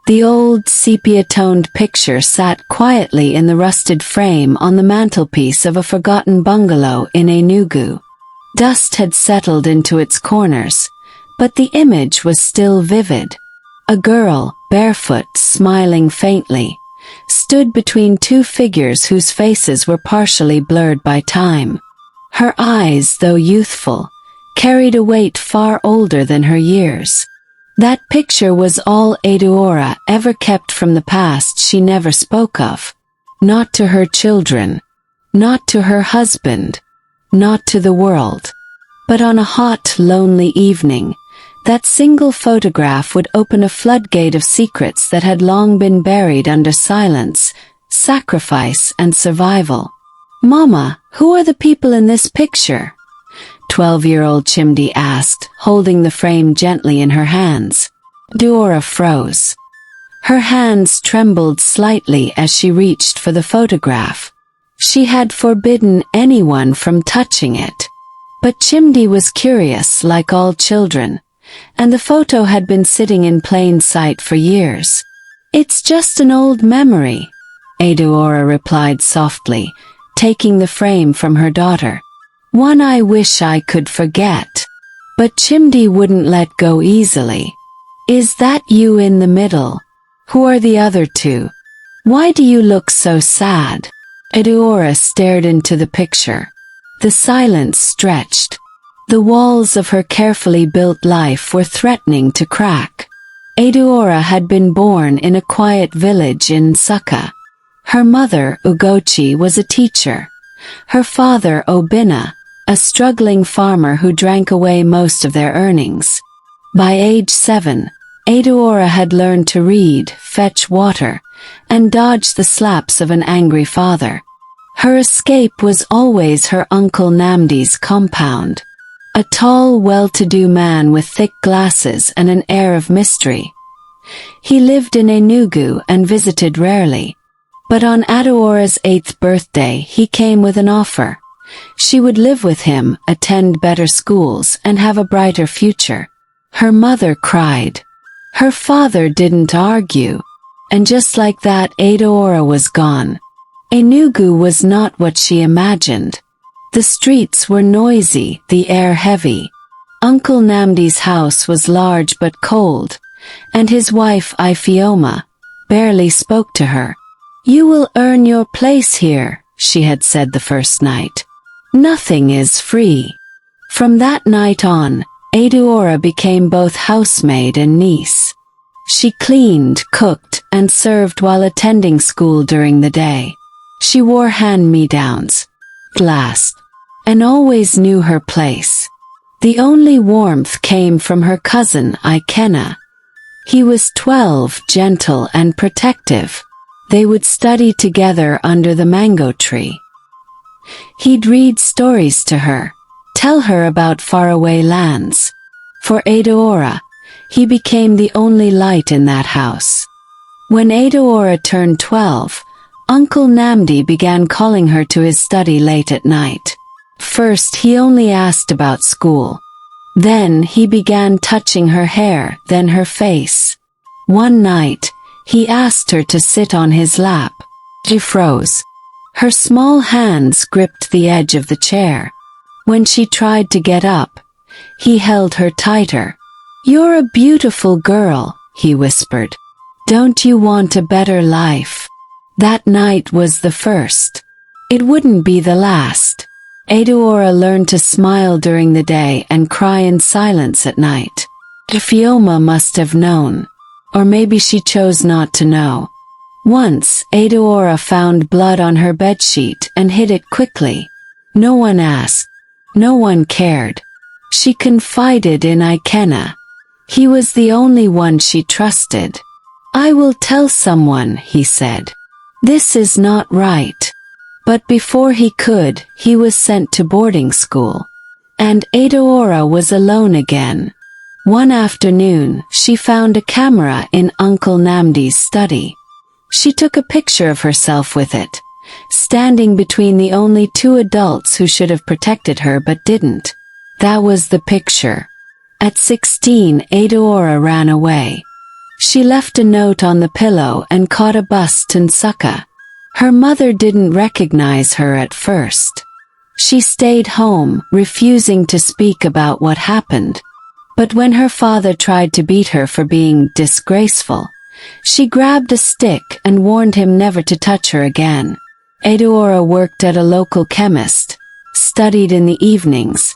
The old sepia-toned picture sat quietly in the rusted frame on the mantelpiece of a forgotten bungalow in Enugu. Dust had settled into its corners, but the image was still vivid. A girl, barefoot, smiling faintly, stood between two figures whose faces were partially blurred by time. Her eyes, though youthful, carried a weight far older than her years. That picture was all Edoora ever kept from the past she never spoke of. Not to her children, not to her husband, not to the world. But on a hot, lonely evening, that single photograph would open a floodgate of secrets that had long been buried under silence, sacrifice, and survival. "Mama, who are the people in this picture?" 12-year-old Chimdi asked, holding the frame gently in her hands. Edoora froze. Her hands trembled slightly as she reached for the photograph. She had forbidden anyone from touching it. But Chimdi was curious, like all children, and the photo had been sitting in plain sight for years. "It's just an old memory," Edoora replied softly, taking the frame from her daughter. "One I wish I could forget." But Chimdi wouldn't let go easily. "Is that you in the middle? Who are the other two? Why do you look so sad?" Edoora stared into the picture. The silence stretched. The walls of her carefully built life were threatening to crack. Edoora had been born in a quiet village in Nsukka. Her mother, Ugochi, was a teacher. Her father, Obinna, a struggling farmer who drank away most of their earnings. By age 7, Edoora had learned to read, fetch water, and dodge the slaps of an angry father. Her escape was always her Uncle Namdi's compound. A tall, well-to-do man with thick glasses and an air of mystery. He lived in Enugu and visited rarely. But on Adoora's 8th birthday he came with an offer. She would live with him, attend better schools, and have a brighter future. Her mother cried. Her father didn't argue. And just like that, Edoora was gone. Enugu was not what she imagined. The streets were noisy, the air heavy. Uncle Namdi's house was large but cold, and his wife Ifeoma barely spoke to her. "You will earn your place here," she had said the first night. "Nothing is free." From that night on, Edoora became both housemaid and niece. She cleaned, cooked, and served while attending school during the day. She wore hand-me-downs, last, and always knew her place. The only warmth came from her cousin Ikenna. He was 12, gentle and protective. They would study together under the mango tree. He'd read stories to her, tell her about faraway lands. For Edoora, he became the only light in that house. When Edoora turned 12, Uncle Namdi began calling her to his study late at night. First he only asked about school. Then he began touching her hair, then her face. One night, he asked her to sit on his lap. She froze. Her small hands gripped the edge of the chair. When she tried to get up, he held her tighter. "You're a beautiful girl," he whispered. "Don't you want a better life?" That night was the first. It wouldn't be the last. Edoora learned to smile during the day and cry in silence at night. Ifeoma must have known. Or maybe she chose not to know. Once, Edoora found blood on her bedsheet and hid it quickly. No one asked. No one cared. She confided in Ikenna. He was the only one she trusted. "I will tell someone," he said. "This is not right." But before he could, he was sent to boarding school. And Edoora was alone again. One afternoon, she found a camera in Uncle Namdi's study. She took a picture of herself with it, standing between the only two adults who should have protected her but didn't. That was the picture. At 16, Edoora ran away. She left a note on the pillow and caught a bus to Nsukka. Her mother didn't recognize her at first. She stayed home, refusing to speak about what happened. But when her father tried to beat her for being disgraceful, she grabbed a stick and warned him never to touch her again. Edoora worked at a local chemist, studied in the evenings,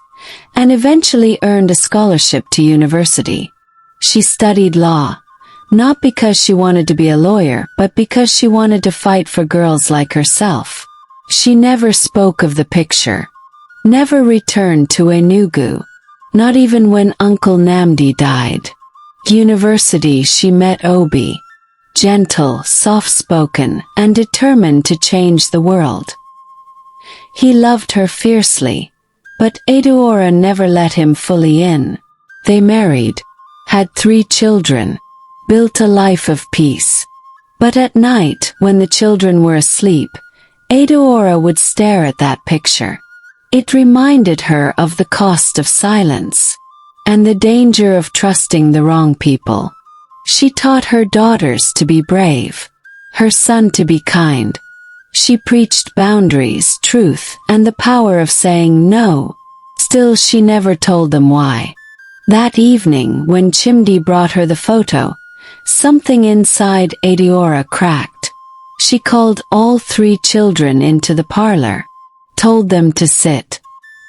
and eventually earned a scholarship to university. She studied law, not because she wanted to be a lawyer, but because she wanted to fight for girls like herself. She never spoke of the picture, never returned to Enugu, not even when Uncle Namdi died. University, she met Obi, gentle, soft-spoken, and determined to change the world. He loved her fiercely, but Edoora never let him fully in. They married, had 3 children, built a life of peace. But at night, when the children were asleep, Edoora would stare at that picture. It reminded her of the cost of silence, and the danger of trusting the wrong people. She taught her daughters to be brave, her son to be kind. She preached boundaries, truth, and the power of saying no. Still, she never told them why. That evening, when Chimdi brought her the photo, something inside Edoora cracked. She called all 3 children into the parlor, told them to sit,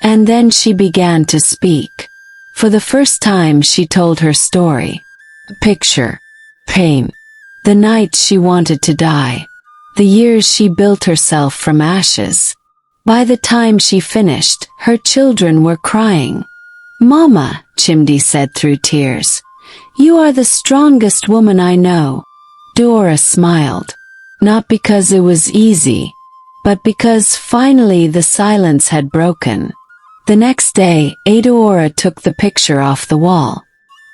and then she began to speak. For the first time she told her story. Picture, pain, the nights she wanted to die, the years she built herself from ashes. By the time she finished, her children were crying. "Mama," Chimdi said through tears, "you are the strongest woman I know." Dora smiled, not because it was easy, but because finally the silence had broken. The next day, Edoora took the picture off the wall.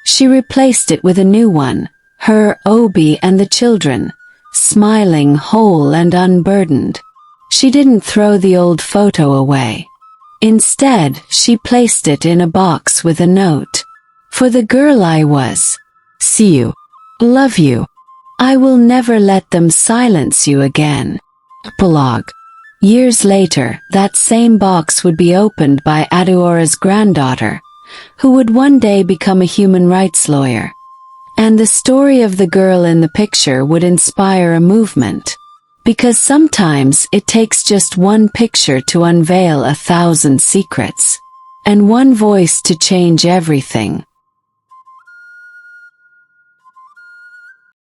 She replaced it with a new one, her, Obi, and the children, smiling, whole and unburdened. She didn't throw the old photo away. Instead, she placed it in a box with a note. "For the girl I was. See you. Love you. I will never let them silence you again." Epilogue. Years later, that same box would be opened by Edoora's granddaughter, who would one day become a human rights lawyer. And the story of the girl in the picture would inspire a movement. Because sometimes it takes just one picture to unveil 1,000 secrets, and one voice to change everything.